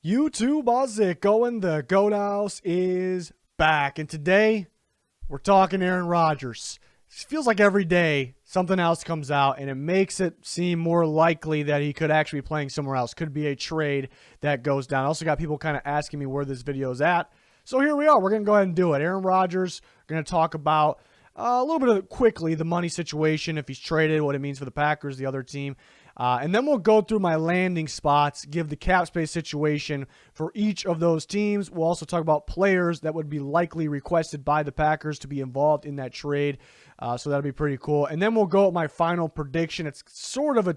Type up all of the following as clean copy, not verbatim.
YouTube, how's it going? The Goat House is back, and today we're talking Aaron Rodgers. It feels like every day something else comes out, and it makes it seem more likely that he could actually be playing somewhere else. Could be a trade that goes down. I also got people kind of asking me where this video is at, so here we are. We're going to go ahead and do it. Aaron Rodgers, we're going to talk about a little bit of quickly the money situation, if he's traded, what it means for the Packers, the other team. And then we'll go through my landing spots, give the cap space situation for each of those teams. We'll also talk about players that would be likely requested by the Packers to be involved in that trade. So that'll be pretty cool. And then we'll go with my final prediction. It's sort of a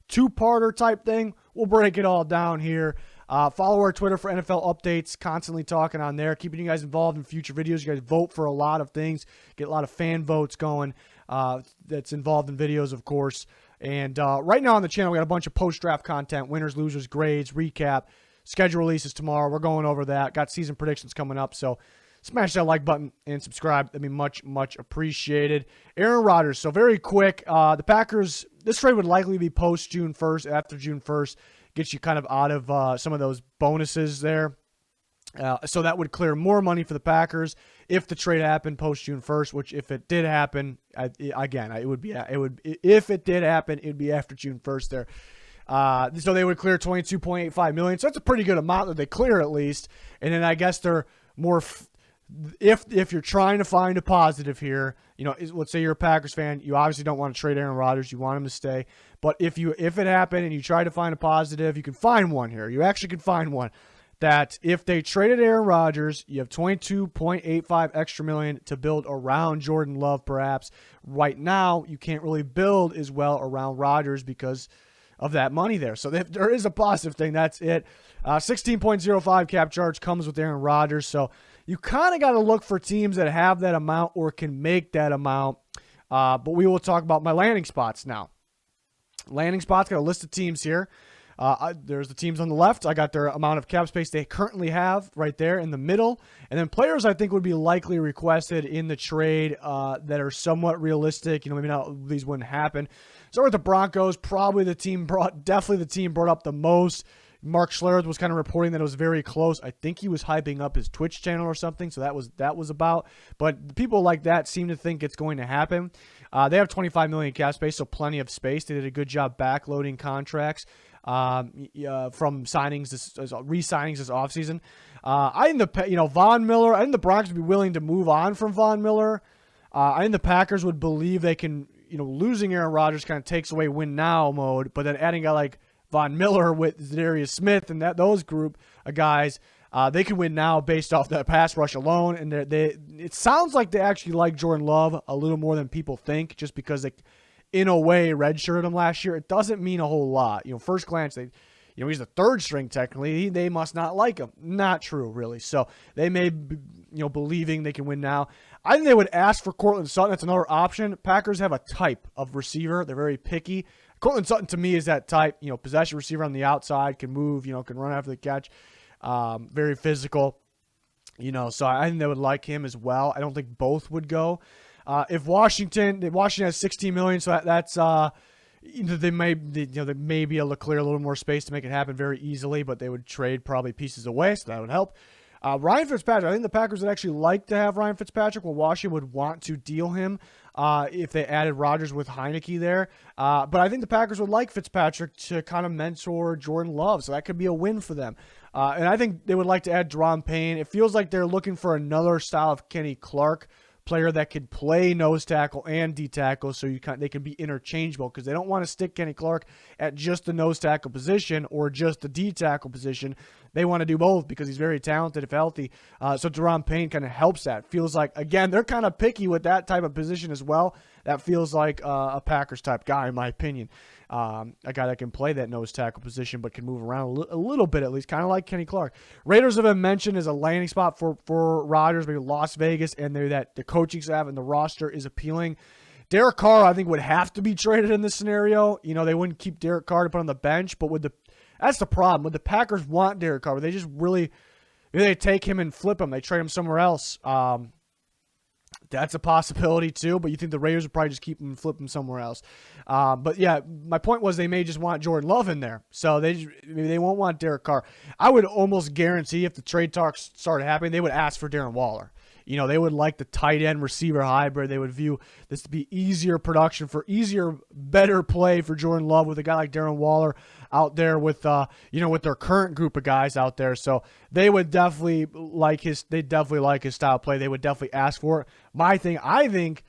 two-parter type thing. We'll break it all down here. Follow our Twitter for NFL updates, constantly talking on there, keeping you guys involved in future videos. You guys vote for a lot of things, get a lot of fan votes going that's involved in videos, of course. And right now on the channel, we got a bunch of post-draft content, winners, losers, grades, recap, schedule releases tomorrow. We're going over that. Got season predictions coming up, so smash that like button and subscribe. That'd be much, much appreciated. Aaron Rodgers, so very quick. The Packers, this trade would likely be post-June 1st, after June 1st. Gets you kind of out of some of those bonuses there. So that would clear more money for the Packers if the trade happened post June 1st, which if it did happen, if it did happen, it'd be after June 1st there. So they would clear $22.85 million. So that's a pretty good amount that they clear at least. And then I guess they're more, if you're trying to find a positive here, you know, let's say you're a Packers fan, you obviously don't want to trade Aaron Rodgers, you want him to stay. But if it happened and you try to find a positive, you can find one here. You actually can find one. That if they traded Aaron Rodgers, you have $22.85 extra million to build around Jordan Love, perhaps. Right now, you can't really build as well around Rodgers because of that money there. So if there is a positive thing, that's it. 16.05 cap charge comes with Aaron Rodgers. So you kind of got to look for teams that have that amount or can make that amount. But we will talk about my landing spots now. Landing spots, got a list of teams here. There's the teams on the left. I got their amount of cap space they currently have right there in the middle. And then players I think would be likely requested in the trade that are somewhat realistic. You know, maybe not these wouldn't happen. So with the Broncos, probably definitely the team brought up the most. Mark Schlereth was kind of reporting that it was very close. I think he was hyping up his Twitch channel or something, so that was about. But people like that seem to think it's going to happen. They have $25 million cap space, so plenty of space. They did a good job backloading contracts from signings, re-signings this offseason. I think Von Miller. I think the Broncos would be willing to move on from Von Miller. I think the Packers would believe they can. Losing Aaron Rodgers kind of takes away win now mode, but then adding a guy like Von Miller with Zadarius Smith and those group of guys, they can win now based off that pass rush alone. And it sounds like they actually like Jordan Love a little more than people think, just because they, in a way, redshirted him last year. It doesn't mean a whole lot. First glance, he's the third string technically. They must not like him. Not true, really. So they may be, believing they can win now. I think they would ask for Courtland Sutton. That's another option. Packers have a type of receiver. They're very picky. Courtland Sutton, to me, is that type, possession receiver on the outside, can move, can run after the catch, very physical, so I think they would like him as well. I don't think both would go. If Washington has $16 million, so that's, they may be able to clear a little more space to make it happen very easily, but they would trade probably pieces away, so that would help. Ryan Fitzpatrick, I think the Packers would actually like to have Ryan Fitzpatrick. Well, Washington would want to deal him if they added Rodgers with Heineke there. But I think the Packers would like Fitzpatrick to kind of mentor Jordan Love, so that could be a win for them. And I think they would like to add Deron Payne. It feels like they're looking for another style of Kenny Clark player that could play nose tackle and D tackle, so they can be interchangeable, because they don't want to stick Kenny Clark at just the nose tackle position or just the D tackle position. They want to do both because he's very talented if healthy. So Deron Payne kind of helps that. Feels like, again, they're kind of picky with that type of position as well. That feels like a Packers type guy, in my opinion. A guy that can play that nose tackle position but can move around a little bit at least, kind of like Kenny Clark. Raiders have been mentioned as a landing spot for Rodgers, maybe Las Vegas, and the coaching staff and the roster is appealing. Derek Carr, I think, would have to be traded in this scenario. They wouldn't keep Derek Carr to put on the bench, but that's the problem. Would the Packers want Derek Carr? Would they just really, maybe they take him and flip him? They trade him somewhere else. That's a possibility too, but you think the Raiders would probably just keep him and flip him somewhere else. But yeah, my point was they may just want Jordan Love in there, so they won't want Derek Carr. I would almost guarantee if the trade talks started happening, they would ask for Darren Waller. They would like the tight end receiver hybrid. They would view this to be easier production for better play for Jordan Love with a guy like Darren Waller out there with with their current group of guys out there. So they would definitely like his style of play. They would definitely ask for it. I think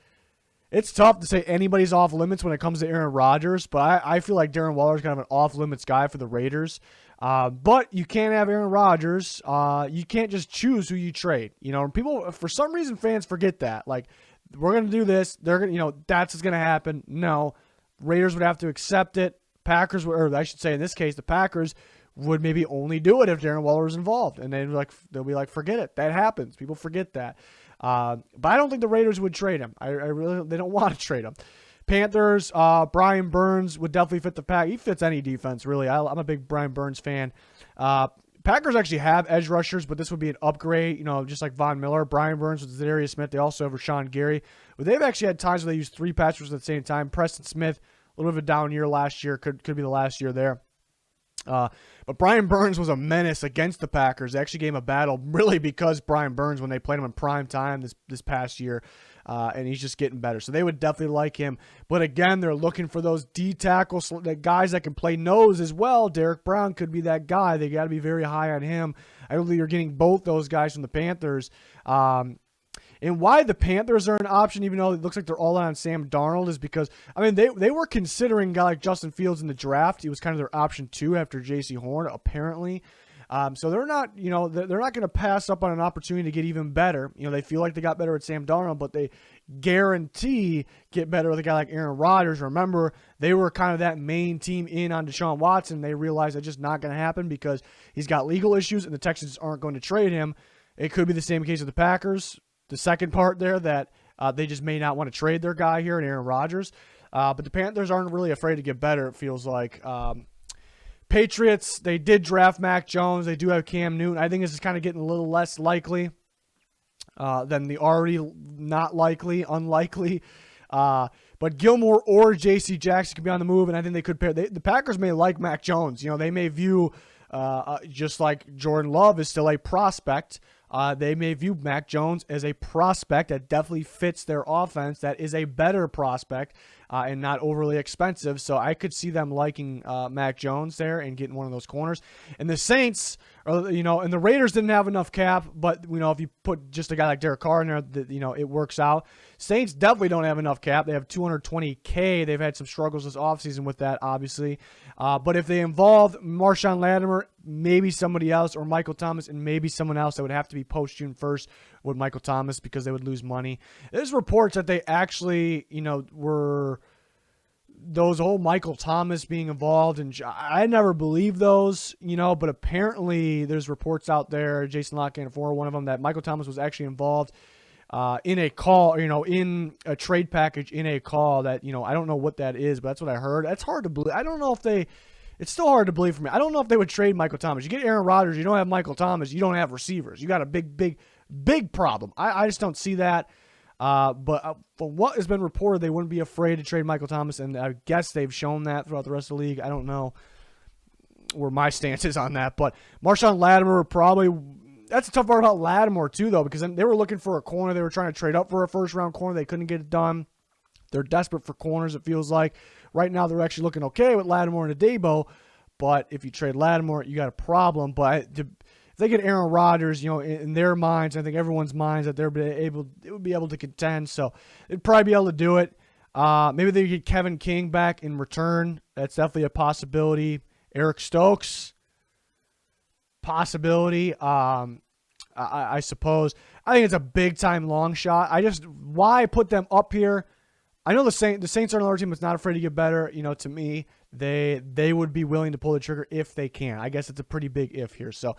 it's tough to say anybody's off limits when it comes to Aaron Rodgers, but I feel like Darren Waller is kind of an off limits guy for the Raiders. But you can't have Aaron Rodgers. You can't just choose who you trade. People, for some reason, fans forget that. Like, we're going to do this. They're going to, that's what's going to happen. No, Raiders would have to accept it. Packers, or I should say in this case, the Packers would maybe only do it if Darren Waller was involved. And they'll be like, forget it. That happens. People forget that. But I don't think the Raiders would trade him. They don't want to trade him. Panthers, Brian Burns would definitely fit the pack. He fits any defense, really. I'm a big Brian Burns fan. Packers actually have edge rushers, but this would be an upgrade, just like Von Miller. Brian Burns with Zadarius Smith. They also have Rashawn Gary. But they've actually had times where they use 3 pass rushers at the same time. Preston Smith, a little bit of a down year last year. Could be the last year there. But Brian Burns was a menace against the Packers. They actually gave him a battle really because Brian Burns, when they played him in prime time this past year, and he's just getting better. So they would definitely like him. But again, they're looking for those D tackles, the guys that can play nose as well. Derek Brown could be that guy. They got to be very high on him. I don't think you're getting both those guys from the Panthers. And why the Panthers are an option, even though it looks like they're all on Sam Darnold, is because, they were considering a guy like Justin Fields in the draft. He was kind of their option 2 after J.C. Horn, apparently. So they're not, they're not going to pass up on an opportunity to get even better. They feel like they got better with Sam Darnold, but they guarantee get better with a guy like Aaron Rodgers. Remember, they were kind of that main team in on Deshaun Watson. They realized that's just not going to happen because he's got legal issues and the Texans aren't going to trade him. It could be the same case with the Packers. The second part there, that they just may not want to trade their guy here in Aaron Rodgers. But the Panthers aren't really afraid to get better, it feels like. Patriots, they did draft Mac Jones. They do have Cam Newton. I think this is kind of getting a little less likely than the already not likely, unlikely. But Gilmore or J.C. Jackson could be on the move, and I think they could pair. The Packers may like Mac Jones. They may view, just like Jordan Love is still a prospect, they may view Mac Jones as a prospect that definitely fits their offense, that is a better prospect and not overly expensive. So I could see them liking Mac Jones there and getting one of those corners. And the Saints, and the Raiders didn't have enough cap, but, if you put just a guy like Derek Carr in there, it works out. Saints definitely don't have enough cap. They have $220K. They've had some struggles this offseason with that, obviously. But if they involve Marshawn Lattimore, maybe somebody else, or Michael Thomas, and maybe someone else that would have to be post-June 1st with Michael Thomas because they would lose money. There's reports that they actually, were those whole Michael Thomas being involved, and I never believed those, but apparently there's reports out there, Jason Lockett for one of them, that Michael Thomas was actually involved in a call, in a trade package in a call that, I don't know what that is, but that's what I heard. That's hard to believe. I don't know if it's still hard to believe for me. I don't know if they would trade Michael Thomas. You get Aaron Rodgers, you don't have Michael Thomas, you don't have receivers. You got a big problem. I just don't see that. But from what has been reported, they wouldn't be afraid to trade Michael Thomas, and I guess they've shown that throughout the rest of the league. I don't know where my stance is on that, but Marshawn Lattimore probably. That's a tough part about Lattimore too, though, because they were looking for a corner. They were trying to trade up for a first-round corner. They couldn't get it done. They're desperate for corners, it feels like. Right now, they're actually looking okay with Lattimore and Adebo, but if you trade Lattimore, you got a problem. But if they get Aaron Rodgers, in their minds, I think everyone's minds, that they would be able to contend. So they'd probably be able to do it. Maybe they get Kevin King back in return. That's definitely a possibility. Eric Stokes, possibility. I suppose. I think it's a big time long shot. Why put them up here? I know the Saints are another team that's not afraid to get better. To me, they would be willing to pull the trigger if they can. I guess it's a pretty big if here. So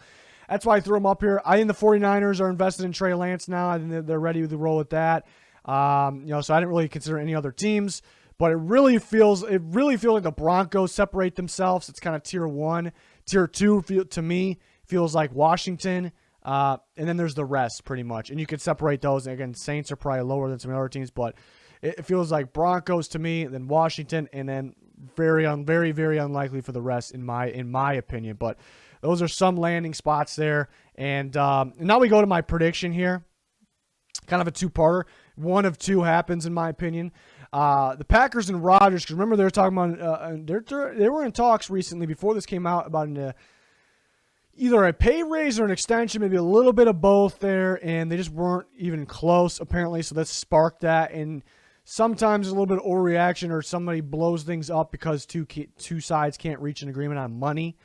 that's why I threw them up here. I think the 49ers are invested in Trey Lance now. I think they're ready to roll with that. So I didn't really consider any other teams, but it really feels like the Broncos separate themselves. It's kind of tier 1. Tier 2 to me feels like Washington. And then there's the rest pretty much. And you could separate those. And again, Saints are probably lower than some other teams, but it feels like Broncos to me, then Washington, and then very, very unlikely for the rest in my opinion. But those are some landing spots there. And now we go to my prediction here. Kind of a two-parter. One of two happens in my opinion. The Packers and Rodgers, because remember they were talking about they were in talks recently before this came out about either a pay raise or an extension, maybe a little bit of both there, and they just weren't even close apparently. So that sparked that, and sometimes a little bit of overreaction or somebody blows things up because two sides can't reach an agreement on money.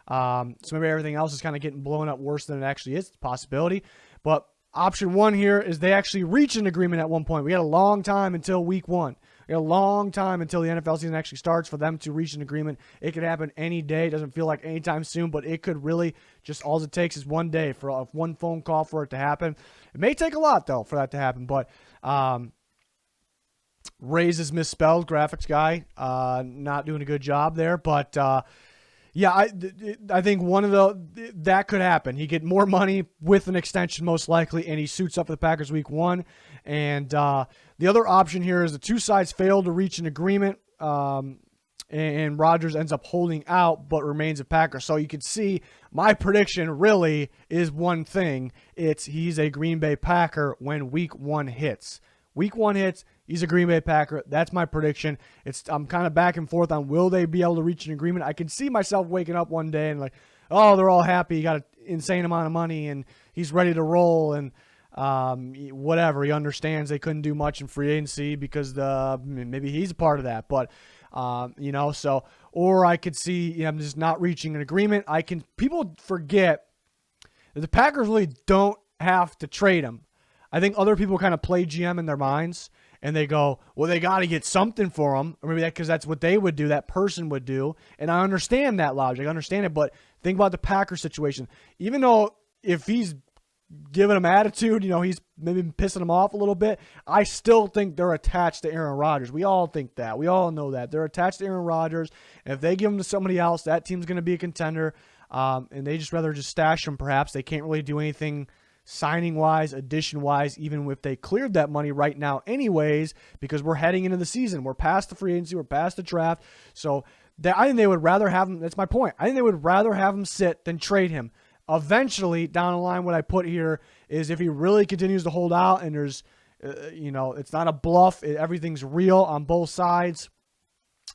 So maybe everything else is kind of getting blown up worse than it actually is. It's a possibility, but option one here is they actually reach an agreement at one point. We got a long time until week 1. We got a long time until the NFL season actually starts for them to reach an agreement. It could happen any day. It doesn't feel like anytime soon, but it could really just all it takes is one day for one phone call for it to happen. It may take a lot, though, for that to happen, but Raise is misspelled, graphics guy. Not doing a good job there, but yeah, I think one of that could happen. He get more money with an extension most likely, and he suits up for the Packers week 1. And the other option here is the two sides fail to reach an agreement, and Rodgers ends up holding out but remains a Packer. So you can see my prediction really is one thing. He's a Green Bay Packer when week 1 hits. Week 1 hits, he's a Green Bay Packer. That's my prediction. I'm kind of back and forth on will they be able to reach an agreement. I can see myself waking up one day and like, oh, they're all happy. He got an insane amount of money and he's ready to roll and whatever. He understands they couldn't do much in free agency because maybe he's a part of that. But or I could see him just not reaching an agreement. People forget that the Packers really don't have to trade him. I think other people kind of play GM in their minds, and they go, well, they got to get something for him, or maybe because that's what they would do, that person would do, and I understand that logic. I understand it, but think about the Packers situation. Even though if he's giving them attitude, he's maybe pissing them off a little bit, I still think they're attached to Aaron Rodgers. We all think that. We all know that. They're attached to Aaron Rodgers, and if they give him to somebody else, that team's going to be a contender, and they just rather just stash him perhaps. They can't really do anything signing-wise, addition-wise, even if they cleared that money right now anyways, because we're heading into the season. We're past the free agency. We're past the draft. So I think they would rather have him. That's my point. I think they would rather have him sit than trade him. Eventually, down the line, what I put here is if he really continues to hold out and there's, it's not a bluff. Everything's real on both sides.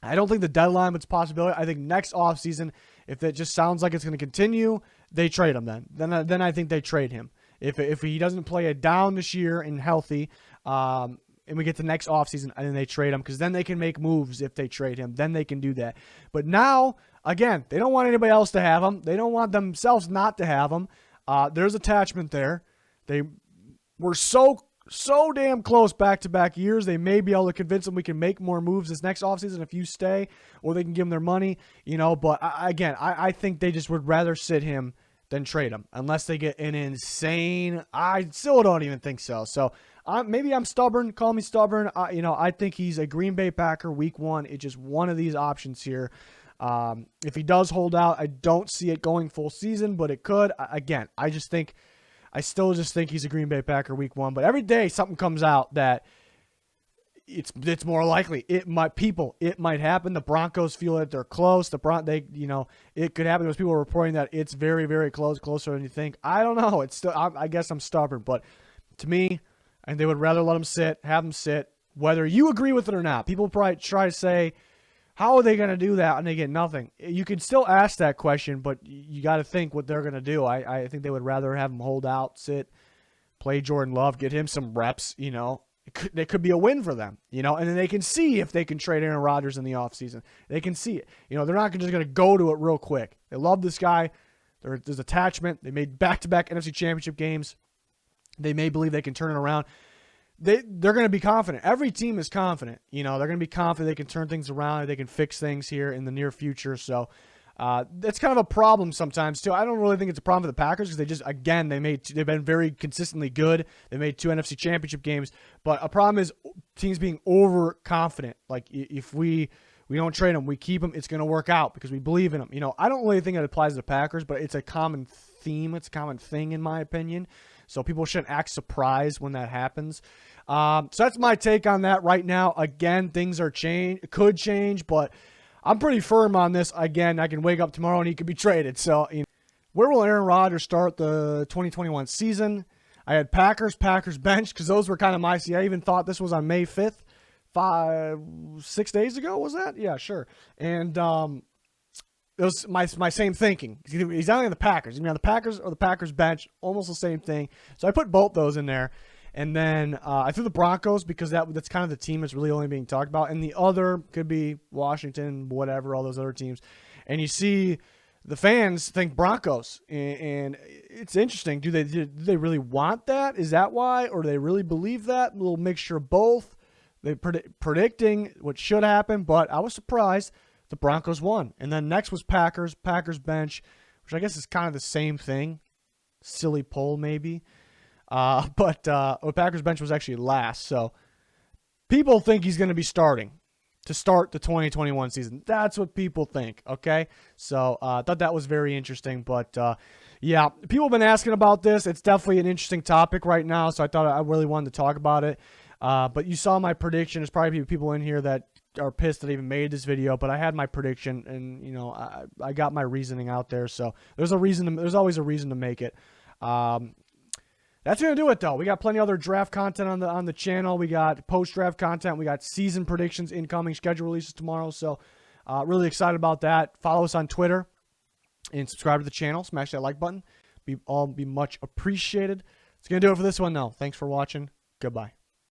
I don't think the deadline was a possibility. I think next offseason, if it just sounds like it's going to continue, they trade him then. Then I think they trade him. If he doesn't play it down this year and healthy, and we get to next offseason, I think they trade him because then they can make moves if they trade him. Then they can do that. But now, again, they don't want anybody else to have him. They don't want themselves not to have him. There's attachment there. They were so damn close back-to-back years. They may be able to convince them we can make more moves this next offseason if you stay, or they can give them their money. But I think they just would rather sit him than trade him, unless they get an insane. I still don't even think so. So maybe I'm stubborn. Call me stubborn. I think he's a Green Bay Packer week 1. It's just one of these options here. If he does hold out, I don't see it going full season, but it could. Again, I still just think he's a Green Bay Packer week 1. But every day something comes out that it's more likely. It might happen. The Broncos feel that they're close. It could happen. There's people reporting that it's very, very close, closer than you think. I don't know. It's still, I guess I'm stubborn, but to me, and they would rather let him have him sit, whether you agree with it or not. People probably try to say, how are they going to do that? And they get nothing. You can still ask that question, but you got to think what they're going to do. I think they would rather have him hold out, sit, play Jordan Love, get him some reps, It could be a win for them, and then they can see if they can trade Aaron Rodgers in the offseason. They can see it. They're not just going to go to it real quick. They love this guy. There's attachment. They made back-to-back NFC Championship games. They may believe they can turn it around. They're going to be confident. Every team is confident. They're going to be confident they can turn things around. They can fix things here in the near future. So that's kind of a problem sometimes too. I don't really think it's a problem for the Packers because they've been very consistently good. They made 2 NFC Championship games, but a problem is teams being overconfident. Like if we don't trade them, we keep them, it's going to work out because we believe in them. I don't really think it applies to the Packers, but it's a common theme. It's a common thing, in my opinion. So people shouldn't act surprised when that happens. So that's my take on that right now. Again, things could change, but I'm pretty firm on this. Again, I can wake up tomorrow and he could be traded. So, where will Aaron Rodgers start the 2021 season? I had Packers bench, because those were kind of my see. I even thought this was on May 5th, 6 days ago, was that? Yeah, sure. And it was my same thinking. He's only on the Packers. He's on the Packers or the Packers bench, almost the same thing. So I put both those in there. And then I threw the Broncos because that's kind of the team that's really only being talked about. And the other could be Washington, whatever, all those other teams. And you see the fans think Broncos. And it's interesting. Do they really want that? Is that why? Or do they really believe that? A little mixture of both. They're predicting what should happen, but I was surprised the Broncos won. And then next was Packers bench, which I guess is kind of the same thing. Silly poll maybe. But Packers bench was actually last. So people think he's going to be starting to start the 2021 season. That's what people think, okay? So I thought that was very interesting. But, yeah, people have been asking about this. It's definitely an interesting topic right now, so I thought I really wanted to talk about it. But you saw my prediction. There's probably people in here that are pissed that I even made this video, but I had my prediction, and, I got my reasoning out there. So there's always a reason to make it. That's going to do it, though. We got plenty of other draft content on the channel. We got post-draft content. We got season predictions incoming, schedule releases tomorrow. So really excited about that. Follow us on Twitter and subscribe to the channel. Smash that like button. Be much appreciated. It's going to do it for this one, though. Thanks for watching. Goodbye.